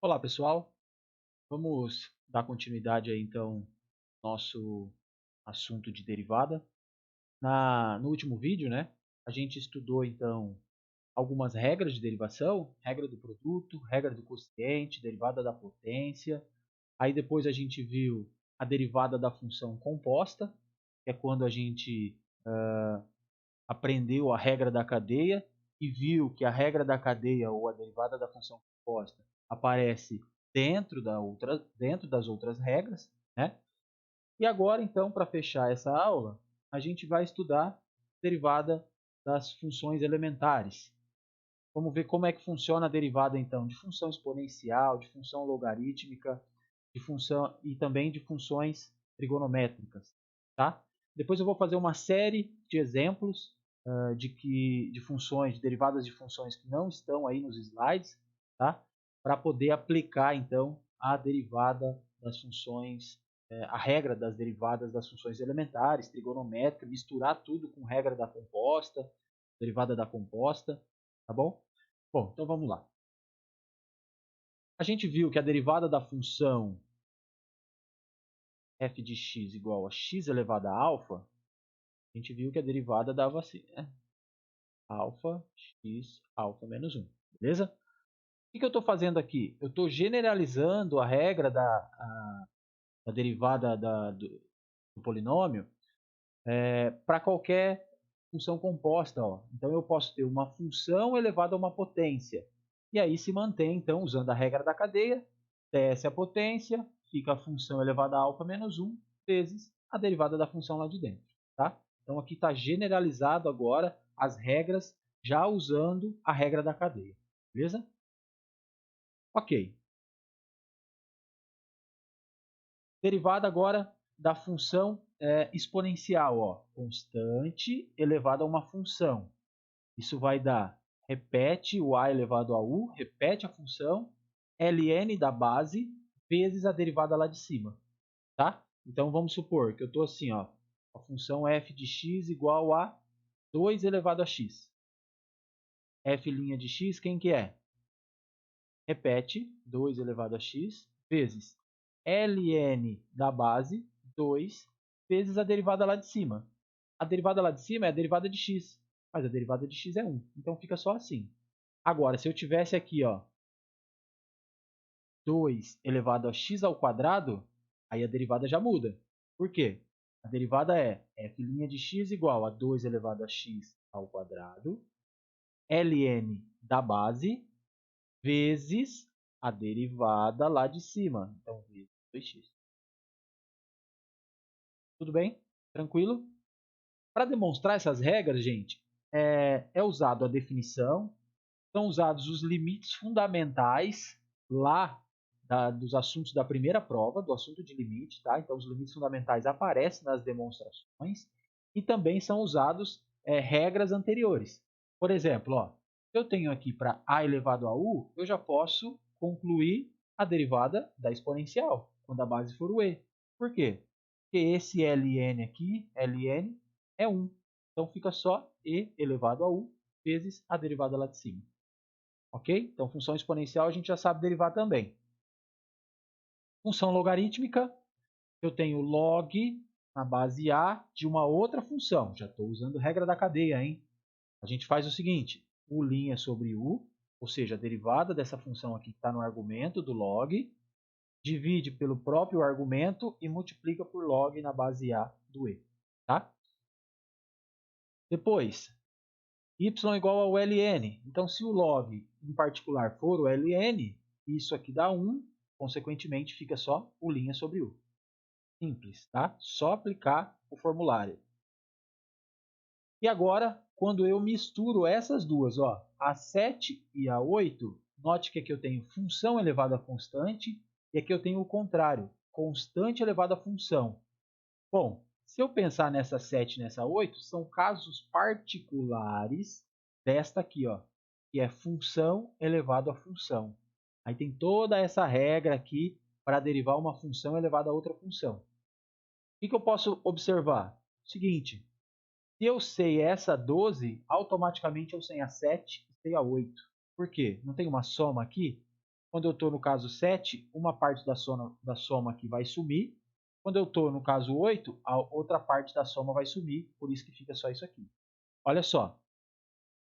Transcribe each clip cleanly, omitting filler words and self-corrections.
Olá, pessoal. Vamos dar continuidade aí então ao nosso assunto de derivada. No último vídeo, né, a gente estudou então algumas regras de derivação, regra do produto, regra do quociente, derivada da potência. Aí depois a gente viu a derivada da função composta, que é quando a gente aprendeu a regra da cadeia e viu que a regra da cadeia ou a derivada da função composta aparece dentro das outras regras, né? E agora, então, para fechar essa aula, a gente vai estudar derivada das funções elementares. Vamos ver como é que funciona a derivada, então, de função exponencial, de função logarítmica, de função e também de funções trigonométricas, tá? Depois eu vou fazer uma série de exemplos de funções, de derivadas de funções que não estão aí nos slides, tá? Para poder aplicar, então, a derivada das funções, a regra das derivadas das funções elementares, trigonométrica, misturar tudo com regra da composta, derivada da composta, tá bom? Bom, então vamos lá. A gente viu que a derivada da função f de x igual a x elevado a alfa, a gente viu que a derivada dava assim, né? Alfa x alfa menos 1, beleza? O que eu estou fazendo aqui? Eu estou generalizando a regra da derivada do polinômio para qualquer função composta. Ó. Então eu posso ter uma função elevada a uma potência. E aí se mantém, então, usando a regra da cadeia, desce a potência, fica a função elevada a alfa menos 1 vezes a derivada da função lá de dentro. Tá? Então aqui está generalizado agora as regras, já usando a regra da cadeia. Beleza? Ok. Derivada agora da função exponencial. Ó. Constante elevada a uma função. Isso vai dar, repete o a elevado a u, repete a função, ln da base, vezes a derivada lá de cima. Tá? Então vamos supor que eu estou assim, ó, a função f de x igual a 2 elevado a x. F' de x, quem que é? Repete, 2 elevado a x, vezes ln da base, 2, vezes a derivada lá de cima. A derivada lá de cima é a derivada de x, mas a derivada de x é 1. Então fica só assim. Agora, se eu tivesse aqui, ó, 2 elevado a x ao quadrado, aí a derivada já muda. Por quê? A derivada é f' de x igual a 2 elevado a x ao quadrado, ln da base, vezes a derivada lá de cima. Então, vezes 2x. Tudo bem? Tranquilo? Para demonstrar essas regras, gente, é usado a definição, são usados os limites fundamentais lá dos assuntos da primeira prova, do assunto de limite, tá? Então, os limites fundamentais aparecem nas demonstrações e também são usados regras anteriores. Por exemplo, ó, eu tenho aqui para a elevado a u, eu já posso concluir a derivada da exponencial, quando a base for o e. Por quê? Porque esse ln aqui, ln, é 1. Então, fica só e elevado a u vezes a derivada lá de cima. Ok? Então, função exponencial a gente já sabe derivar também. Função logarítmica, eu tenho log na base A de uma outra função. Já estou usando regra da cadeia, hein? A gente faz o seguinte, u' sobre u, ou seja, a derivada dessa função aqui que está no argumento do log, divide pelo próprio argumento e multiplica por log na base A do e. Tá? Depois, y igual ao ln. Então, se o log em particular for o ln, isso aqui dá 1, consequentemente fica só u' sobre u. Simples, tá? Só aplicar o formulário. E agora, quando eu misturo essas duas, ó, a 7 e a 8, note que aqui eu tenho função elevada a constante e aqui eu tenho o contrário, constante elevada a função. Bom, se eu pensar nessa 7 e nessa 8, são casos particulares desta aqui, ó, que é função elevado a função. Aí tem toda essa regra aqui para derivar uma função elevada a outra função. O que eu posso observar? Seguinte, se eu sei essa 12, automaticamente eu sei a 7 e sei a 8. Por quê? Não tem uma soma aqui? Quando eu estou no caso 7, uma parte da soma aqui vai sumir. Quando eu estou no caso 8, a outra parte da soma vai sumir, por isso que fica só isso aqui. Olha só,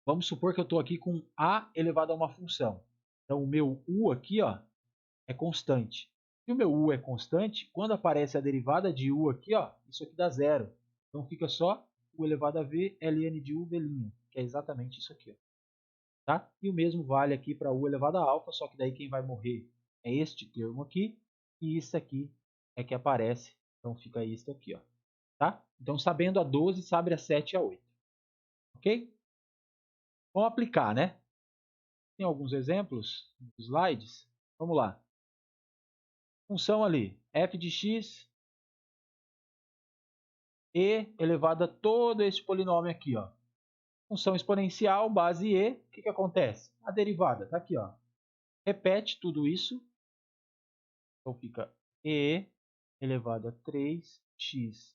vamos supor que eu estou aqui com a elevado a uma função. Então, o meu u aqui ó, é constante. Se o meu u é constante, quando aparece a derivada de u aqui, ó, isso aqui dá zero. Então, fica só u elevado a v ln de u v', que é exatamente isso aqui. Ó. Tá? E o mesmo vale aqui para u elevado a alfa, só que daí quem vai morrer é este termo aqui, e isso aqui é que aparece. Então, fica isso aqui. Ó. Tá? Então, sabendo a 12, sabe a 7 e a 8. Ok? Vamos aplicar, né? Tem alguns exemplos nos slides. Vamos lá. Função ali, f de x e elevado a todo esse polinômio aqui, ó. Função exponencial, base e, o que acontece? A derivada está aqui, ó. Repete tudo isso. Então fica e elevado a 3x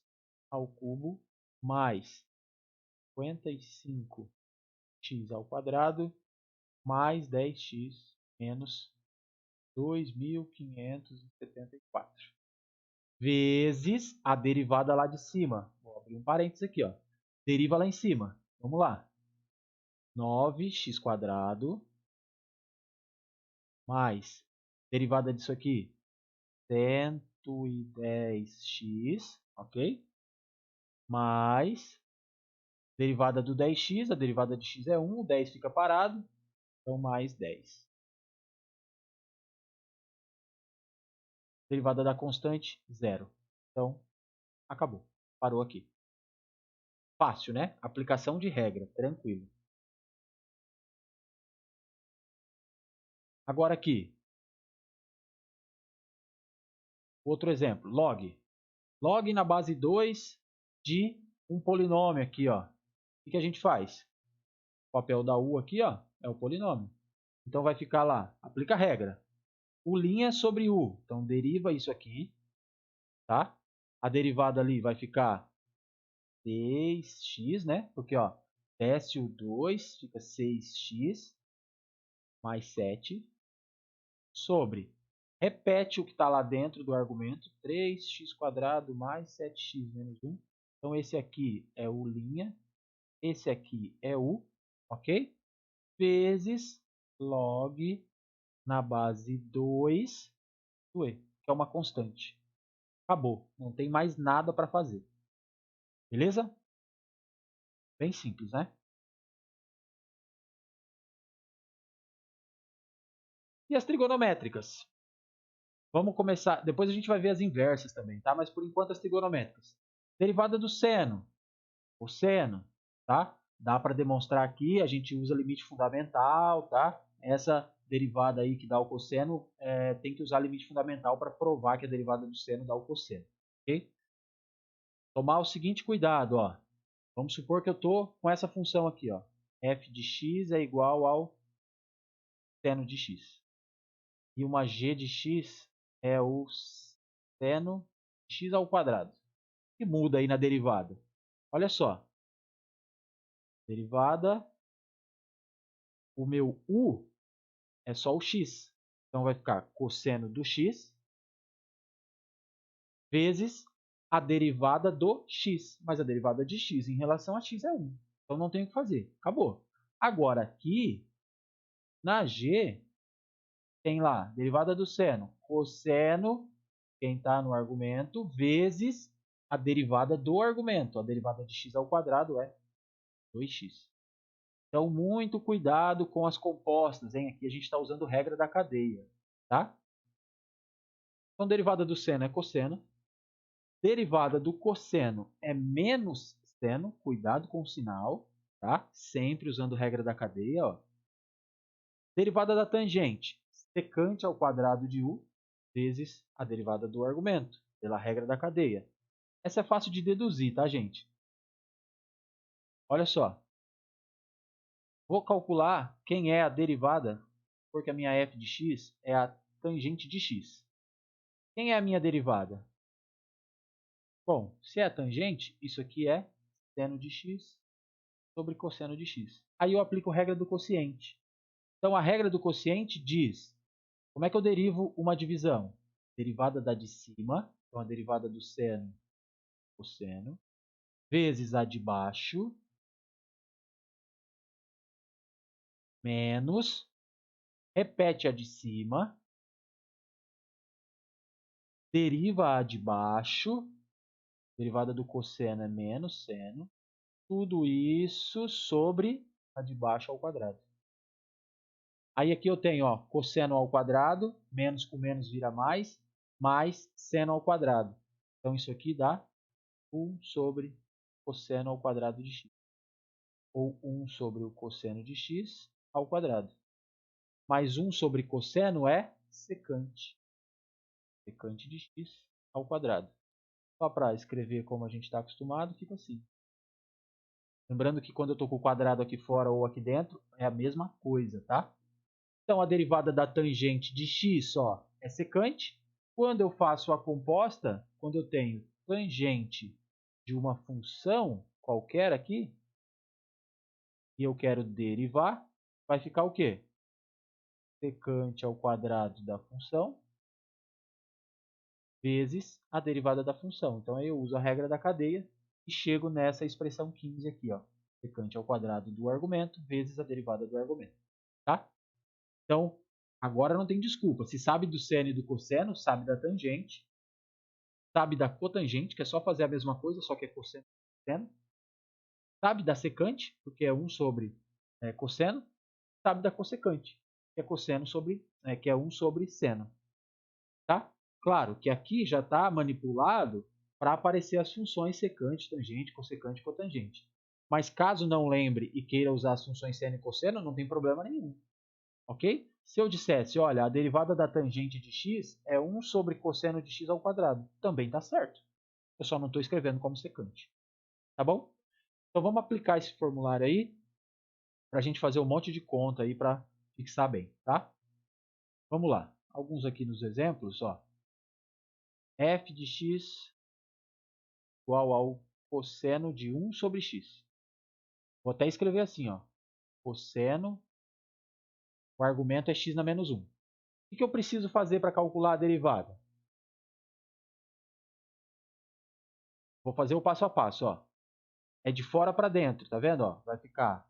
ao cubo mais 55x ao quadrado mais 10x menos 2.574 vezes a derivada lá de cima. Vou abrir um parênteses aqui, ó. Deriva lá em cima. Vamos lá. 9x² mais derivada disso aqui, 110x, ok? Mais derivada do 10x, a derivada de x é 1, o 10 fica parado, então mais 10. Derivada da constante, 0. Então, acabou. Parou aqui. Fácil, né? Aplicação de regra, tranquilo. Agora aqui. Outro exemplo, log. Log na base 2 de um polinômio aqui, ó. O que a gente faz? O papel da u aqui, ó, é o polinômio. Então vai ficar lá, aplica a regra. U' sobre u, então deriva isso aqui, tá? A derivada ali vai ficar 6x, né? Porque, ó, desce o 2, fica 6x mais 7 sobre, repete o que está lá dentro do argumento, 3x² mais 7x menos 1. Então, esse aqui é u', esse aqui é u, ok? Vezes log na base 2 do e, que é uma constante. Acabou, não tem mais nada para fazer. Beleza? Bem simples, né? E as trigonométricas? Vamos começar, depois a gente vai ver as inversas também, tá? Mas por enquanto as trigonométricas. Derivada do seno, cosseno, tá? Dá para demonstrar aqui, a gente usa limite fundamental, tá? Essa derivada aí que dá o cosseno, tem que usar limite fundamental para provar que a derivada do seno dá o cosseno, ok? Tomar o seguinte cuidado, ó. Vamos supor que eu estou com essa função aqui, ó. F de x é igual ao seno de x. E uma g de x é o seno de x ao quadrado. O que muda aí na derivada? Olha só. Derivada, o meu u é só o x. Então vai ficar cosseno do x vezes a derivada do x. Mas a derivada de x em relação a x é 1. Então não tem o que fazer. Acabou. Agora aqui, na g, tem lá, derivada do seno, cosseno, quem está no argumento, vezes a derivada do argumento. A derivada de x ao quadrado é 2x. Então, muito cuidado com as compostas, hein? Aqui a gente está usando regra da cadeia, tá? Então, derivada do seno é cosseno. Derivada do cosseno é menos seno. Cuidado com o sinal, tá? Sempre usando regra da cadeia, ó. Derivada da tangente, secante ao quadrado de u, vezes a derivada do argumento, pela regra da cadeia. Essa é fácil de deduzir, tá, gente? Olha só. Vou calcular quem é a derivada, porque a minha f de x é a tangente de x. Quem é a minha derivada? Bom, se é a tangente, isso aqui é seno de x sobre cosseno de x. Aí eu aplico a regra do quociente. Então, a regra do quociente diz Como é que eu derivo uma divisão? Derivada da de cima, então a derivada do seno, cosseno, vezes a de baixo, menos, repete a de cima, deriva a de baixo, derivada do cosseno é menos seno, tudo isso sobre a de baixo ao quadrado. Aí aqui eu tenho, ó, cosseno ao quadrado, menos com menos vira mais seno ao quadrado. Então isso aqui dá 1 sobre cosseno ao quadrado de x. Ou 1 sobre o cosseno de x ao quadrado. Mais 1 sobre cosseno é secante. Secante de x ao quadrado. Só para escrever como a gente está acostumado, fica assim. Lembrando que quando eu estou com o quadrado aqui fora ou aqui dentro, é a mesma coisa, tá? Então, a derivada da tangente de x ó, é secante. Quando eu faço a composta, quando eu tenho tangente de uma função qualquer aqui, e eu quero derivar, vai ficar o quê? Secante ao quadrado da função vezes a derivada da função. Então, aí eu uso a regra da cadeia e chego nessa expressão 15 aqui, ó. Secante ao quadrado do argumento vezes a derivada do argumento. Tá? Então, agora não tem desculpa. Se sabe do seno e do cosseno, sabe da tangente, sabe da cotangente, que é só fazer a mesma coisa, só que é cosseno e seno. Sabe da secante, porque é 1 sobre cosseno. Sabe da cossecante, que é cosseno sobre, que é 1 sobre seno. Tá? Claro que aqui já está manipulado para aparecer as funções secante, tangente, cossecante e cotangente. Mas caso não lembre e queira usar as funções seno e cosseno, não tem problema nenhum. Ok? Se eu dissesse, olha, a derivada da tangente de x é 1 sobre cosseno de x ao quadrado, também está certo. Eu só não estou escrevendo como secante. Tá bom? Então vamos aplicar esse formulário aí para a gente fazer um monte de conta aí para fixar bem, tá? Vamos lá. Alguns aqui nos exemplos, ó. F de x igual ao cosseno de 1 sobre x. Vou até escrever assim, ó. Cosseno, o argumento é x na menos 1. O que eu preciso fazer para calcular a derivada? Vou fazer o passo a passo, ó. É de fora para dentro, tá vendo? Ó? Vai ficar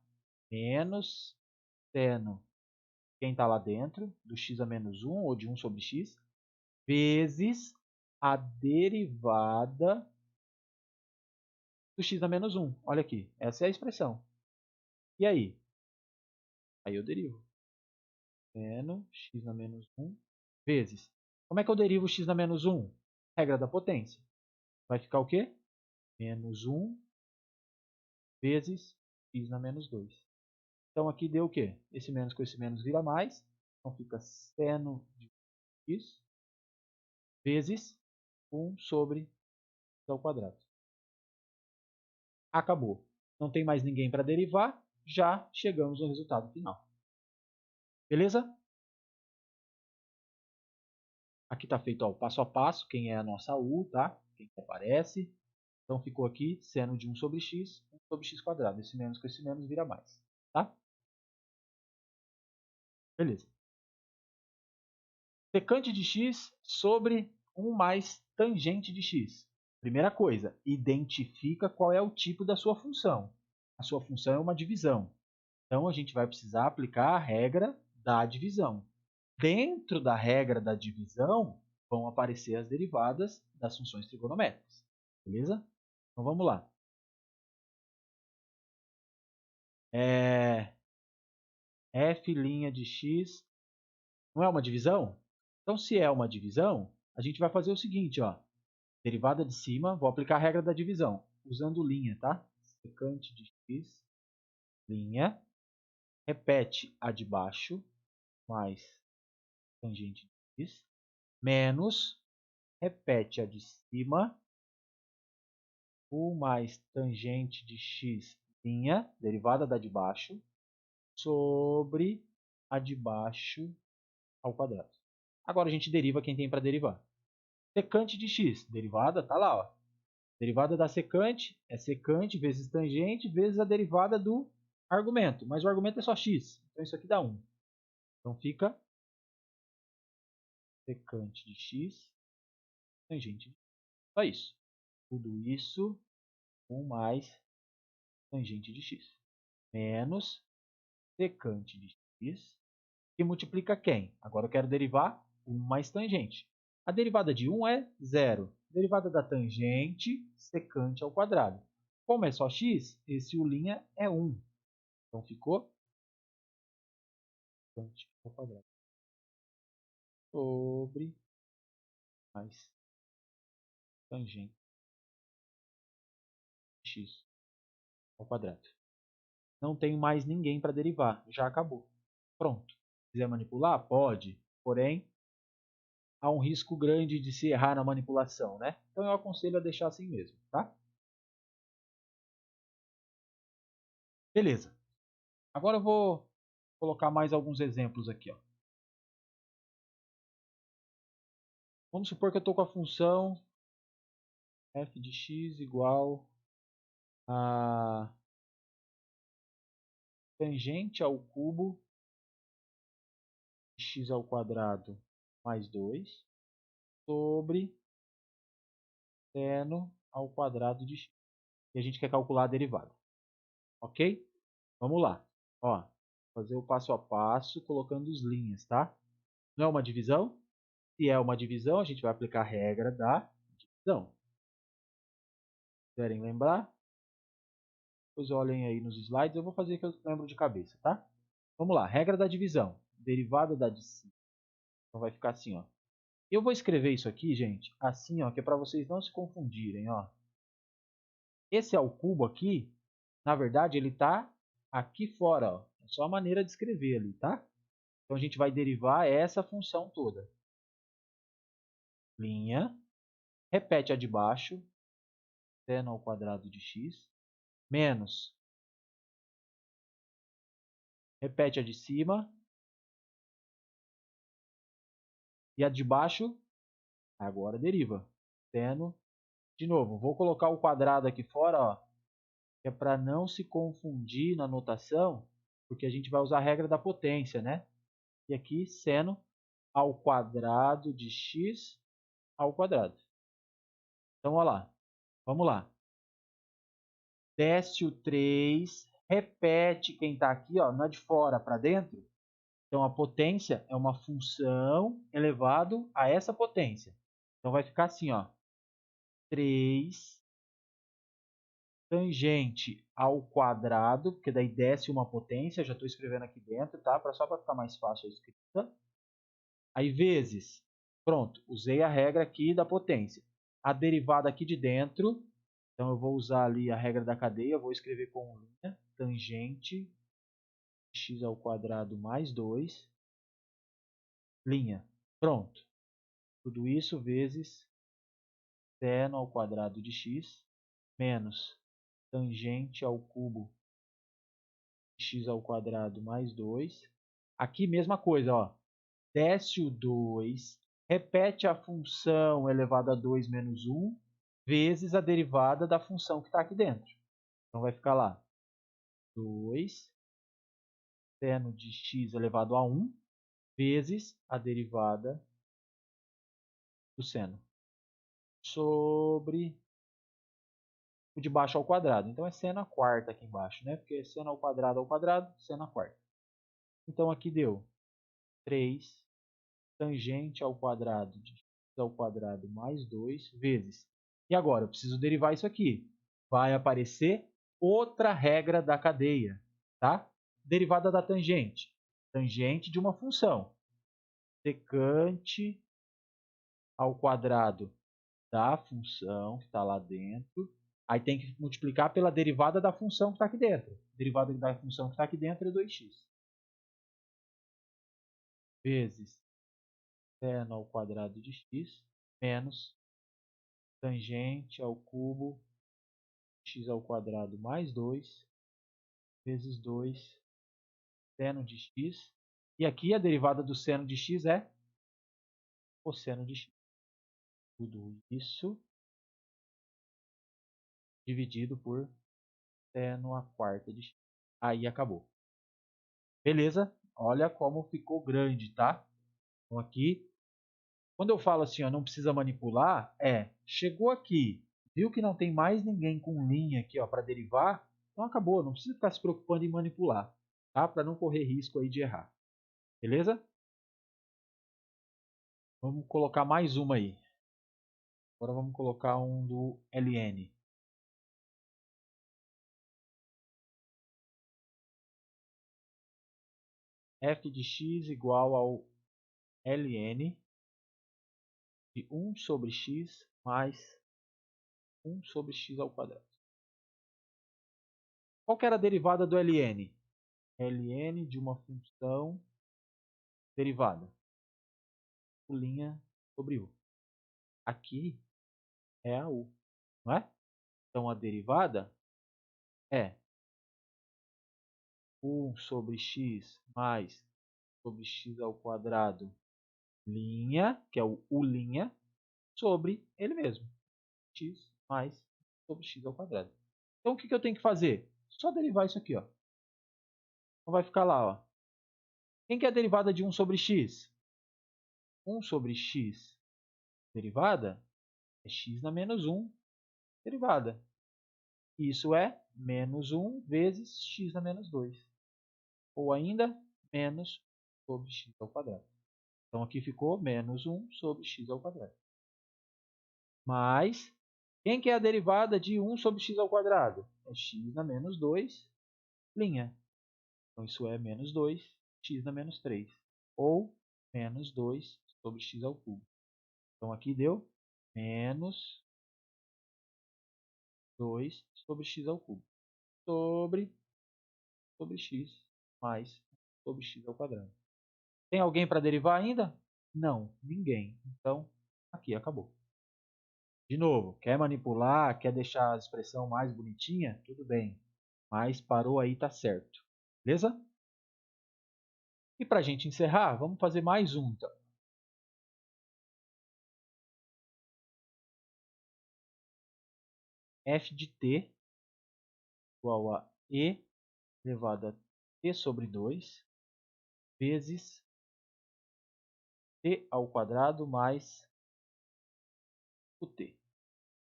menos seno quem está lá dentro, do x a menos 1, ou de 1 sobre x, vezes a derivada do x a menos 1. Olha aqui, essa é a expressão. E aí? Aí eu derivo. Seno x na menos 1 vezes. Como é que eu derivo x na menos 1? Regra da potência. Vai ficar o quê? Menos 1 vezes x na menos 2. Então aqui deu o quê? Esse menos com esse menos vira mais. Então fica seno de x vezes 1 sobre x ao quadrado. Acabou. Não tem mais ninguém para derivar. Já chegamos no resultado final. Beleza? Aqui está feito ó, o passo a passo. Quem é a nossa U, tá? Quem aparece. Então ficou aqui seno de 1 sobre x, 1 sobre x quadrado. Esse menos com esse menos vira mais. Tá? Beleza. Secante de x sobre 1 mais tangente de x. Primeira coisa, identifica qual é o tipo da sua função. A sua função é uma divisão. Então, a gente vai precisar aplicar a regra da divisão. Dentro da regra da divisão, vão aparecer as derivadas das funções trigonométricas. Beleza? Então, vamos lá. F' de x não é uma divisão? Então, se é uma divisão, a gente vai fazer o seguinte, ó. Derivada de cima, vou aplicar a regra da divisão, usando linha, tá? Secante de x, linha, repete a de baixo, mais tangente de x, menos, repete a de cima, o mais tangente de x, linha, derivada da de baixo, sobre a de baixo ao quadrado. Agora a gente deriva quem tem para derivar. Secante de x, derivada, tá lá, ó. Derivada da secante é secante vezes tangente vezes a derivada do argumento. Mas o argumento é só x, então isso aqui dá 1. Então fica secante de x, tangente de x. Só isso. Tudo isso 1 mais tangente de x. Menos secante de x, que multiplica quem? Agora eu quero derivar 1 mais tangente. A derivada de 1 é 0. Derivada da tangente, secante ao quadrado. Como é só x, esse u' é 1. Então ficou secante ao quadrado sobre mais tangente de x ao quadrado. Não tenho mais ninguém para derivar, já acabou. Pronto. Se quiser manipular? Pode. Porém, há um risco grande de se errar na manipulação, né? Então eu aconselho a deixar assim mesmo, tá? Beleza. Agora eu vou colocar mais alguns exemplos aqui, ó. Vamos supor que eu estou com a função f de x igual a tangente ao cubo de x ao quadrado mais 2 sobre seno ao quadrado de x. E a gente quer calcular a derivada. Ok? Vamos lá. Ó, fazer o passo a passo colocando as linhas, tá? Não é uma divisão? Se é uma divisão, a gente vai aplicar a regra da divisão. Se querem lembrar? Depois olhem aí nos slides, eu vou fazer que eu lembro de cabeça, tá? Vamos lá, regra da divisão. Derivada da de cima. Então vai ficar assim, ó. Eu vou escrever isso aqui, gente, assim, ó, que é para vocês não se confundirem, ó. Esse é o cubo aqui, na verdade, ele está aqui fora, ó. É só a maneira de escrever ali, tá? Então a gente vai derivar essa função toda. Linha, repete a de baixo, seno ao quadrado de x, menos, repete a de cima, e a de baixo, agora deriva. Seno, de novo, vou colocar o quadrado aqui fora, ó, que é para não se confundir na notação, porque a gente vai usar a regra da potência, né? E aqui, seno ao quadrado de x ao quadrado. Então, olha lá. Vamos lá. Desce o 3, repete quem está aqui, ó, não é de fora para dentro. Então, a potência é uma função elevado a essa potência. Então, vai ficar assim, ó. 3 tangente ao quadrado, porque daí desce uma potência, já estou escrevendo aqui dentro, tá? Só para ficar mais fácil a escrita. Aí, vezes. Pronto, usei a regra aqui da potência. A derivada aqui de dentro, então eu vou usar ali a regra da cadeia, vou escrever com linha, tangente, x ao quadrado mais 2, linha. Pronto. Tudo isso vezes seno ao quadrado de x, menos tangente ao cubo de x ao quadrado mais 2. Aqui mesma coisa, ó. Desce o 2, repete a função elevado a 2 menos 1, vezes a derivada da função que está aqui dentro. Então vai ficar lá 2 seno de x elevado a 1 vezes a derivada do seno sobre o de baixo ao quadrado. Então é seno a quarta aqui embaixo, né? Porque seno ao quadrado, seno a quarta. Então aqui deu 3 tangente ao quadrado de x ao quadrado mais 2 vezes. E agora eu preciso derivar isso aqui. Vai aparecer outra regra da cadeia, tá? Derivada da tangente. Tangente de uma função. Secante ao quadrado da função que está lá dentro. Aí tem que multiplicar pela derivada da função que está aqui dentro. A derivada da função que está aqui dentro é 2x. Vezes seno ao quadrado de x menos tangente ao cubo x ao quadrado mais 2 vezes 2 seno de x. E aqui a derivada do seno de x é cosseno de x. Tudo isso dividido por seno a quarta de x. Aí acabou. Beleza? Olha como ficou grande, tá? Então aqui Quando eu falo assim, ó, não precisa manipular, chegou aqui, viu que não tem mais ninguém com linha aqui para derivar, então acabou, não precisa ficar se preocupando em manipular, tá? Para não correr risco aí de errar. Beleza? Vamos colocar mais uma aí. Agora vamos colocar um do ln. F de x igual ao ln de 1 sobre x mais 1 sobre x ao quadrado. Qual que era a derivada do ln? Ln de uma função derivada. Linha sobre u. Aqui é a u, não é? Então a derivada é 1 sobre x mais sobre x ao quadrado linha, que é o u', sobre ele mesmo, x mais sobre x ao quadrado. Então o que eu tenho que fazer? Só derivar isso aqui, ó. Então vai ficar lá, ó. Quem que é a derivada de 1 sobre x? 1 sobre x derivada é x na menos 1 derivada. Isso é menos 1 vezes x na menos 2. Ou ainda, menos sobre x ao quadrado. Então aqui ficou menos 1 sobre x ao quadrado. Mas, quem que é a derivada de 1 sobre x ao quadrado? É x na menos 2, linha. Então isso é menos 2, x na menos 3. Ou menos 2 sobre x ao cubo. Então aqui deu menos 2 sobre x ao cubo. Sobre x mais sobre x ao quadrado. Tem alguém para derivar ainda? Não, ninguém. Então, aqui acabou. De novo, quer manipular, quer deixar a expressão mais bonitinha? Tudo bem. Mas parou aí, tá certo. Beleza? E para a gente encerrar, vamos fazer mais um, então. F de t igual a e elevado a t sobre 2 vezes t ao quadrado mais o t.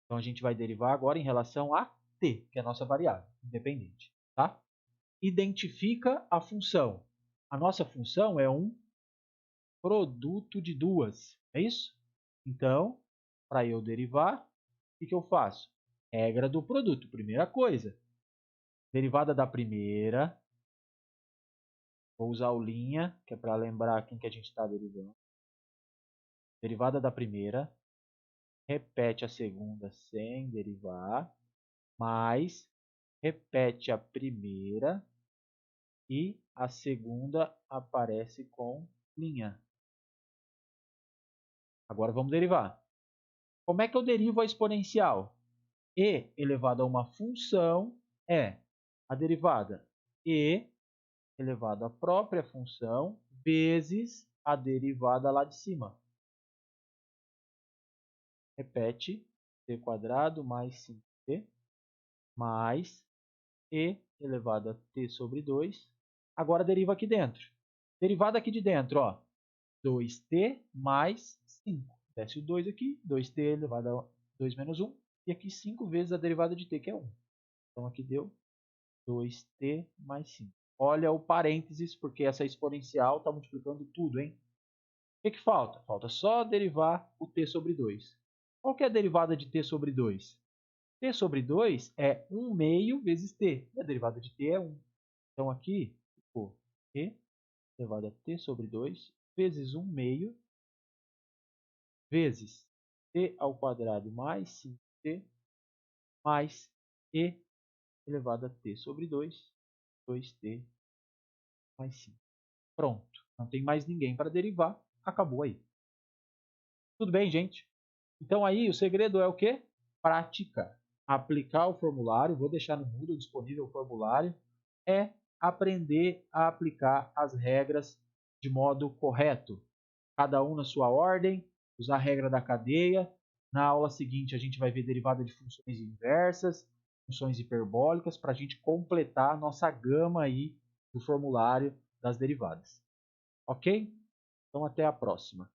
Então a gente vai derivar agora em relação a t, que é a nossa variável independente. Tá? Identifica a função. A nossa função é um produto de duas. É isso? Então, para eu derivar, o que eu faço? Regra do produto. Primeira coisa. Derivada da primeira. Vou usar o linha, que é para lembrar quem que a gente está derivando. Derivada da primeira. Repete a segunda sem derivar. Mais repete a primeira. E a segunda aparece com linha. Agora vamos derivar. Como é que eu derivo a exponencial? E elevado a uma função é a derivada e elevado à própria função vezes a derivada lá de cima. Repete, t quadrado mais 5t mais e elevado a t sobre 2. Agora deriva aqui dentro. Derivada aqui de dentro, ó, 2t mais 5. Desce o 2 aqui, 2t elevado a 2 menos 1. E aqui 5 vezes a derivada de t, que é 1. Então aqui deu 2t mais 5. Olha o parênteses, porque essa exponencial está multiplicando tudo, hein? O que falta? Falta só derivar o t sobre 2. Qual que é a derivada de t sobre 2? T sobre 2 é 1 meio vezes t. E a derivada de t é 1. Então aqui ficou t elevado a t sobre 2 vezes 1 meio vezes t ao quadrado mais 5t mais e elevado a t sobre 2, 2t mais 5. Pronto. Não tem mais ninguém para derivar. Acabou aí. Tudo bem, gente? Então aí o segredo é o quê? Prática. Aplicar o formulário. Vou deixar no Moodle disponível o formulário. É aprender a aplicar as regras de modo correto. Cada um na sua ordem. Usar a regra da cadeia. Na aula seguinte a gente vai ver derivada de funções inversas, funções hiperbólicas, para a gente completar a nossa gama aí do formulário das derivadas. Ok? Então até a próxima.